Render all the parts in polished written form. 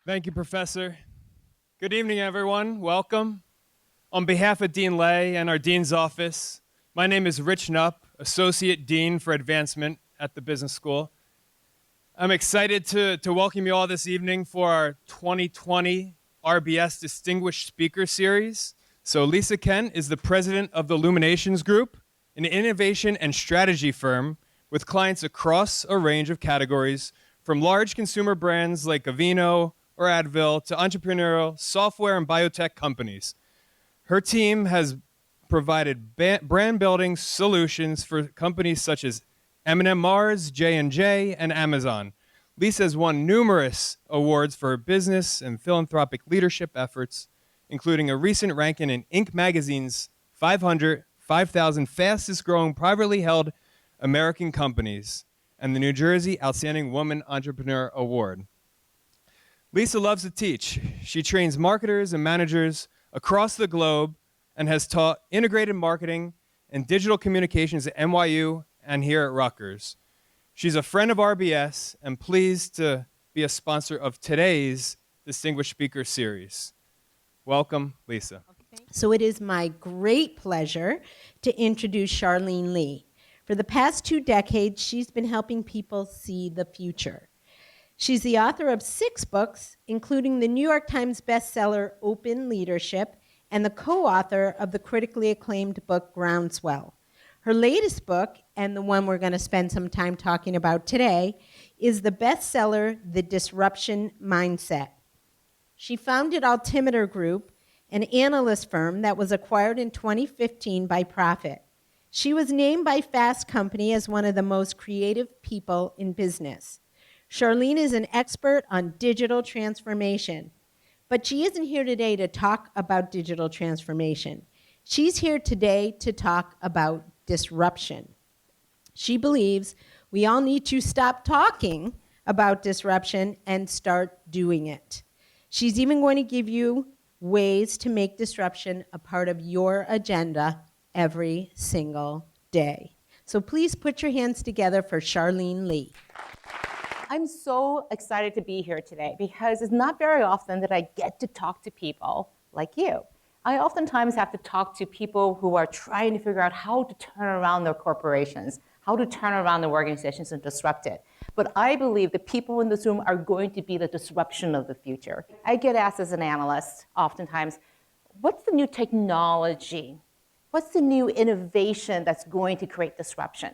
Thank you, Professor. Good evening, everyone. Welcome. On behalf of Dean Li and our Dean's office, my name is Rich Knupp, Associate Dean for Advancement at the Business School. I'm excited to welcome you all this evening for our 2020 RBS Distinguished Speaker Series. So Lisa Kent is the president of the Illuminations Group, an innovation and strategy firm with clients across a range of categories, from large consumer brands like Aveeno or Advil to entrepreneurial software and biotech companies. Her team has provided brand building solutions for companies such as M&M Mars, J&J, and Amazon. Lisa has won numerous awards for her business and philanthropic leadership efforts, including a recent ranking in Inc. magazine's 5,000 fastest growing privately held American companies and the New Jersey Outstanding Woman Entrepreneur Award. Lisa loves to teach. She trains marketers and managers across the globe and has taught integrated marketing and digital communications at NYU and here at Rutgers. She's a friend of RBS and pleased to be a sponsor of today's Distinguished Speaker Series. Welcome, Lisa. So it is my great pleasure to introduce Charlene Li. For the past 2 decades, she's been helping people see the future. She's the author of 6 books, including the New York Times bestseller Open Leadership and the co-author of the critically acclaimed book Groundswell. Her latest book, and the one we're going to spend some time talking about today, is the bestseller The Disruption Mindset. She founded Altimeter Group, an analyst firm that was acquired in 2015 by Profit. She was named by Fast Company as one of the most creative people in business. Charlene is an expert on digital transformation, but she isn't here today to talk about digital transformation. She's here today to talk about disruption. She believes we all need to stop talking about disruption and start doing it. She's even going to give you ways to make disruption a part of your agenda every single day. So please put your hands together for Charlene Li. I'm so excited to be here today because it's not very often that I get to talk to people like you. I oftentimes have to talk to people who are trying to figure out how to turn around their corporations, how to turn around their organizations and disrupt it. But I believe the people in this room are going to be the disruption of the future. I get asked as an analyst oftentimes, what's the new technology? What's the new innovation that's going to create disruption?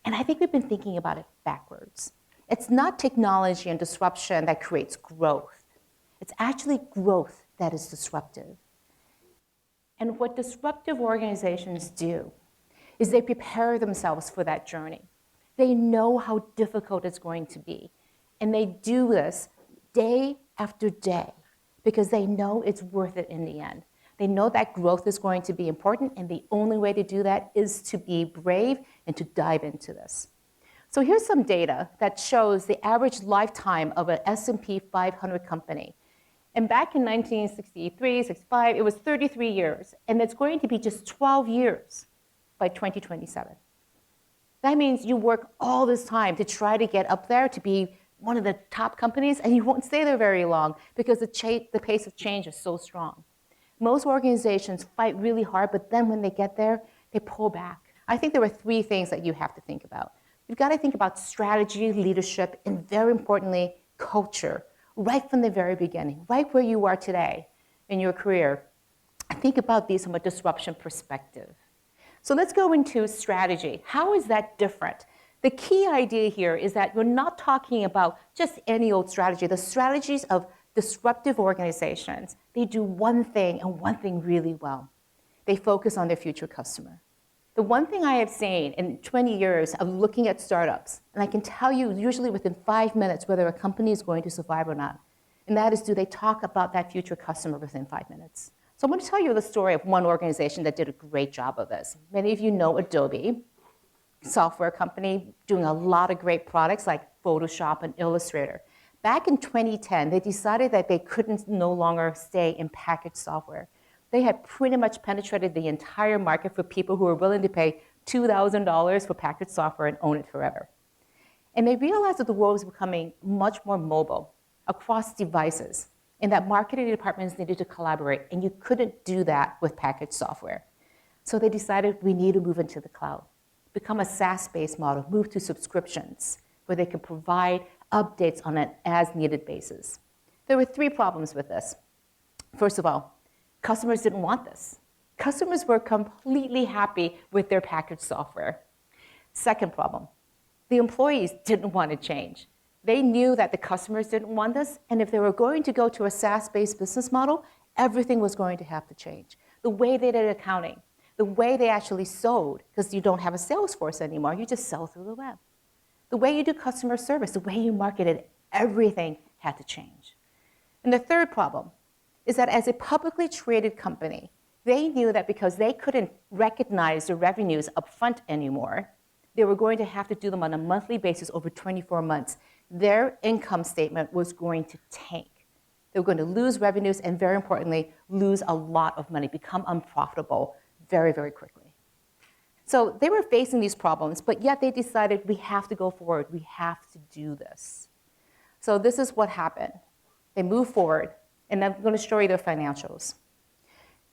And I think we've been thinking about it backwards. It's not technology and disruption that creates growth. It's actually growth that is disruptive. And what disruptive organizations do is they prepare themselves for that journey. They know how difficult it's going to be. And they do this day after day because they know it's worth it in the end. They know that growth is going to be important, and the only way to do that is to be brave and to dive into this. So here's some data that shows the average lifetime of an S&P 500 company. And back in 1963, 65, it was 33 years, and it's going to be just 12 years by 2027. That means you work all this time to try to get up there to be one of the top companies, and you won't stay there very long because the pace of change is so strong. Most organizations fight really hard, but then when they get there, they pull back. I think there are 3 things that you have to think about. You've got to think about strategy, leadership, and very importantly, culture, right from the very beginning, right where you are today in your career. Think about these from a disruption perspective. So let's go into strategy. How is that different? The key idea here is that we're not talking about just any old strategy. The strategies of disruptive organizations, they do one thing and one thing really well. They focus on their future customer. The one thing I have seen in 20 years of looking at startups, and I can tell you usually within 5 minutes whether a company is going to survive or not, and that is, do they talk about that future customer within 5 minutes? So I'm going to tell you the story of one organization that did a great job of this. Many of you know Adobe, software company doing a lot of great products like Photoshop and Illustrator. Back in 2010, they decided that they couldn't no longer stay in packaged software. They had pretty much penetrated the entire market for people who were willing to pay $2,000 for packaged software and own it forever. And they realized that the world was becoming much more mobile. across devices, and that marketing departments needed to collaborate, and you couldn't do that with packaged software. So they decided we need to move into the cloud, become a SaaS-based model, move to subscriptions, where they could provide updates on an as-needed basis. There were 3 problems with this. First of all, customers didn't want this. Customers were completely happy with their packaged software. Second problem, the employees didn't want to change. They knew that the customers didn't want this, and if they were going to go to a SaaS-based business model, everything was going to have to change. The way they did accounting, the way they actually sold, because you don't have a sales force anymore, you just sell through the web. The way you do customer service, the way you marketed, everything had to change. And the third problem is that as a publicly traded company, they knew that because they couldn't recognize the revenues upfront anymore, they were going to have to do them on a monthly basis over 24 months. Their income statement was going to tank. They were going to lose revenues and, very importantly, lose a lot of money, become unprofitable very, very quickly. So they were facing these problems, but yet they decided we have to go forward. We have to do this. So this is what happened. They moved forward, and I'm going to show you their financials.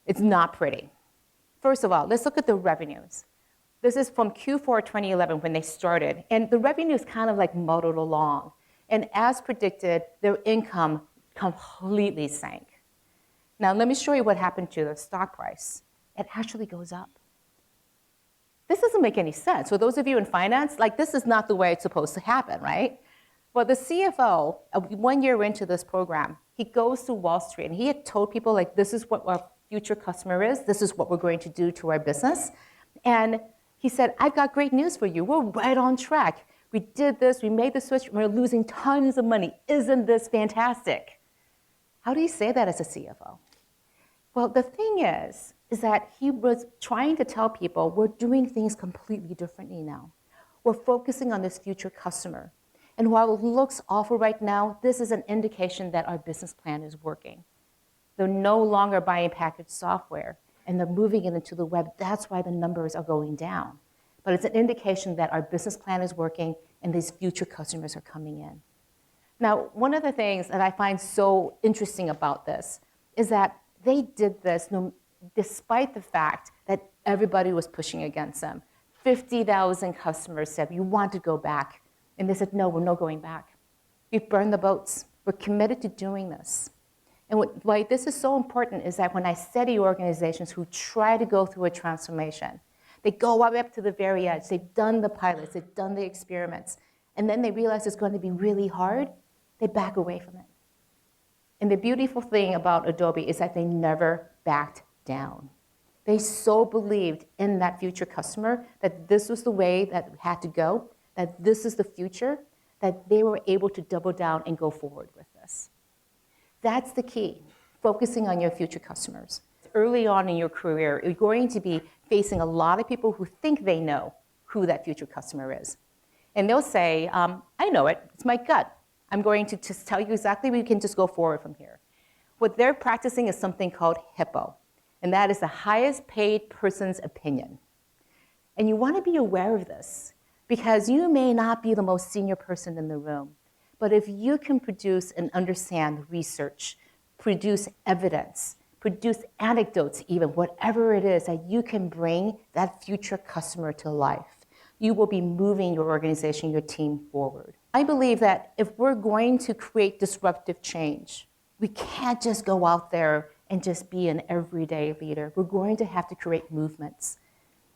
It's not pretty. First of all, let's look at the revenues. This is from Q4 2011 when they started, and the revenues kind of like muddled along. And as predicted, their income completely sank. Now, let me show you what happened to the stock price. It actually goes up. This doesn't make any sense. For those of you in finance, like this is not the way it's supposed to happen, right? Well, the CFO, 1 year into this program, he goes to Wall Street and he had told people like, this is what our future customer is. This is what we're going to do to our business. And he said, I've got great news for you. We're right on track. We did this, we made the switch, we're losing tons of money. Isn't this fantastic? How do you say that as a CFO? Well, the thing is that he was trying to tell people we're doing things completely differently now. We're focusing on this future customer. And while it looks awful right now, this is an indication that our business plan is working. They're no longer buying packaged software, and they're moving it into the web. That's why the numbers are going down. But it's an indication that our business plan is working and these future customers are coming in. Now, one of the things that I find so interesting about this is that they did this despite the fact that everybody was pushing against them. 50,000 customers said, you want to go back. And they said, no, we're not going back. We've burned the boats. We're committed to doing this. And why this is so important is that when I study organizations who try to go through a transformation, they go up to the very edge. They've done the pilots. They've done the experiments. And then they realize it's going to be really hard. They back away from it. And the beautiful thing about Adobe is that they never backed down. They so believed in that future customer that this was the way that it had to go, that this is the future, that they were able to double down and go forward with this. That's the key, focusing on your future customers. Early on in your career, you're going to be facing a lot of people who think they know who that future customer is. And they'll say, I know it, it's my gut. I'm going to just tell you exactly, we can just go forward from here. What they're practicing is something called HIPPO, and that is the highest paid person's opinion. And you want to be aware of this, because you may not be the most senior person in the room, but if you can produce and understand research, produce evidence, produce anecdotes even, whatever it is that you can bring that future customer to life, you will be moving your organization, your team forward. I believe that if we're going to create disruptive change, we can't just go out there and just be an everyday leader. We're going to have to create movements.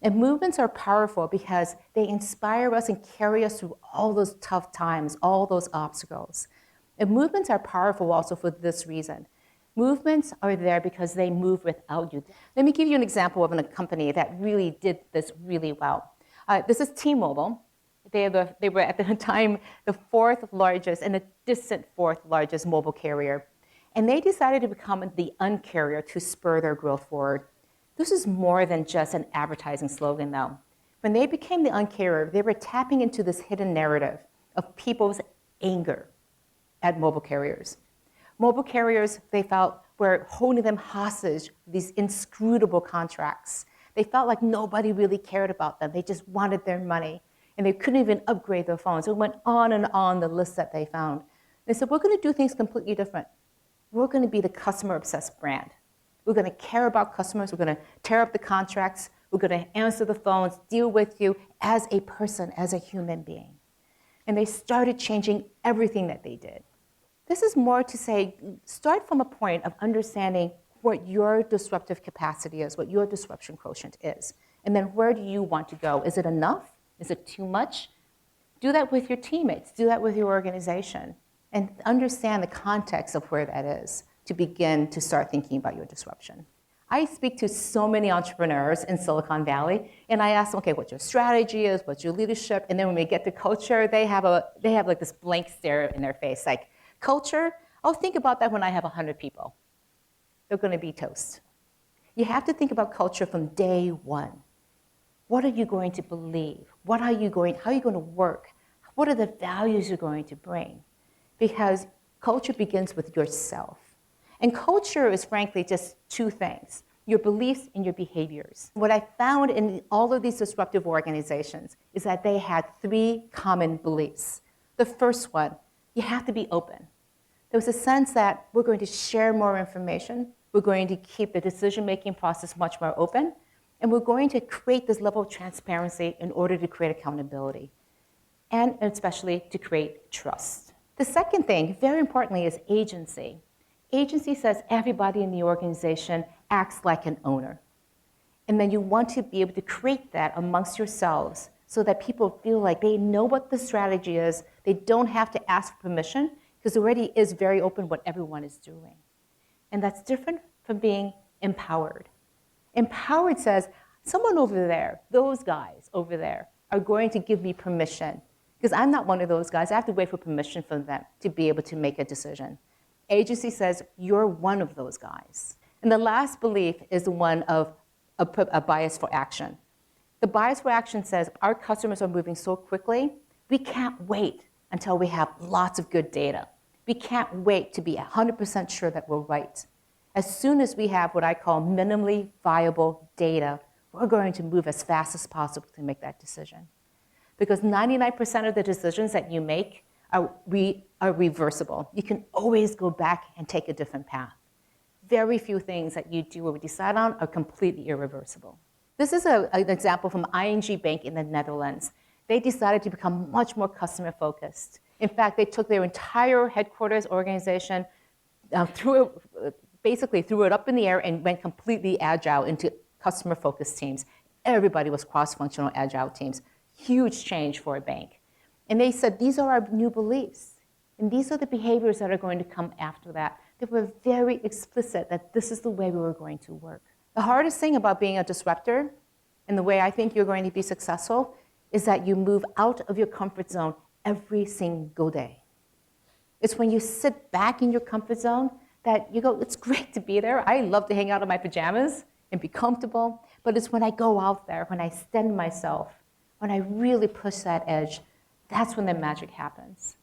And movements are powerful because they inspire us and carry us through all those tough times, all those obstacles. And movements are powerful also for this reason. Movements are there because they move without you. Let me give you an example of a company that really did this really well. This is T-Mobile. They were at the time the 4th largest and a distant 4th largest mobile carrier. And they decided to become the Un-carrier to spur their growth forward. This is more than just an advertising slogan, though. When they became the Un-carrier, they were tapping into this hidden narrative of people's anger at mobile carriers. Mobile carriers, they felt, were holding them hostage, these inscrutable contracts. They felt like nobody really cared about them. They just wanted their money. And they couldn't even upgrade their phones. It went on and on the list that they found. They said, we're going to do things completely different. We're going to be the customer-obsessed brand. We're going to care about customers. We're going to tear up the contracts. We're going to answer the phones, deal with you as a person, as a human being. And they started changing everything that they did. This is more to say, start from a point of understanding what your disruptive capacity is, what your disruption quotient is. And then where do you want to go? Is it enough? Is it too much? Do that with your teammates. Do that with your organization. And understand the context of where that is to begin to start thinking about your disruption. I speak to so many entrepreneurs in Silicon Valley, and I ask them, okay, what your strategy is, what's your leadership, and then when we get to culture, they have like this blank stare in their face, like, culture? Oh, think about that when I have 100 people. They're going to be toast. You have to think about culture from day one. What are you going to believe? How are you going to work? What are the values you're going to bring? Because culture begins with yourself. And culture is frankly just two things, your beliefs and your behaviors. What I found in all of these disruptive organizations is that they had three common beliefs. The first one, you have to be open. There was a sense that we're going to share more information, we're going to keep the decision-making process much more open, and we're going to create this level of transparency in order to create accountability, and especially to create trust. The second thing, very importantly, is agency. Agency says everybody in the organization acts like an owner. And then you want to be able to create that amongst yourselves so that people feel like they know what the strategy is, they don't have to ask for permission, because it already is very open what everyone is doing. And that's different from being empowered. Empowered says, someone over there, those guys over there, are going to give me permission, because I'm not one of those guys. I have to wait for permission from them to be able to make a decision. Agency says, you're one of those guys. And the last belief is the one of a bias for action. The bias for action says, our customers are moving so quickly, we can't wait until we have lots of good data. We can't wait to be 100% sure that we're right. As soon as we have what I call minimally viable data, we're going to move as fast as possible to make that decision. Because 99% of the decisions that you make are reversible. You can always go back and take a different path. Very few things that you do or decide on are completely irreversible. This is an example from ING Bank in the Netherlands. They decided to become much more customer focused. In fact, they took their entire headquarters organization, basically threw it up in the air and went completely agile into customer focused teams. Everybody was cross-functional agile teams. Huge change for a bank. And they said, these are our new beliefs. And these are the behaviors that are going to come after that. They were very explicit that this is the way we were going to work. The hardest thing about being a disruptor, and the way I think you're going to be successful, is that you move out of your comfort zone every single day. It's when you sit back in your comfort zone that you go, it's great to be there. I love to hang out in my pajamas and be comfortable. But it's when I go out there, when I extend myself, when I really push that edge, that's when the magic happens.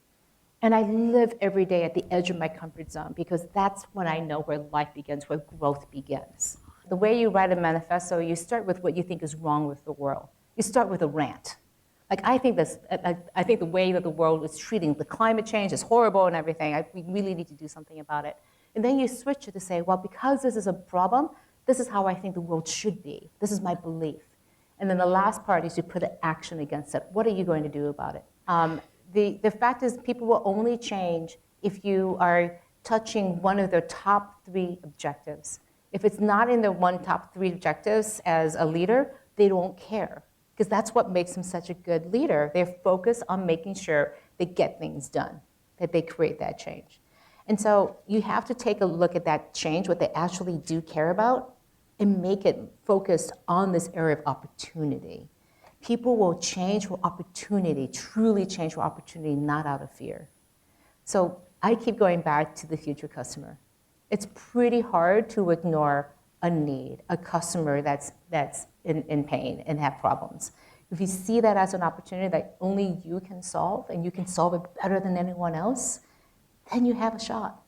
And I live every day at the edge of my comfort zone because that's when I know where life begins, where growth begins. The way you write a manifesto, you start with what you think is wrong with the world. You start with a rant. Like, I think the way that the world is treating the climate change is horrible and everything. We really need to do something about it. And then you switch it to say, well, because this is a problem, this is how I think the world should be. This is my belief. And then the last part is you put an action against it. What are you going to do about it? The fact is people will only change if you are touching one of their top 3 objectives. If it's not in their top 3 objectives as a leader, they don't care. Because that's what makes them such a good leader. They're focused on making sure they get things done, that they create that change. And so you have to take a look at that change, what they actually do care about, and make it focused on this area of opportunity. People will change for opportunity, truly change for opportunity, not out of fear. So I keep going back to the future customer. It's pretty hard to ignore a need, a customer that's in pain and have problems. If you see that as an opportunity that only you can solve, and you can solve it better than anyone else, then you have a shot.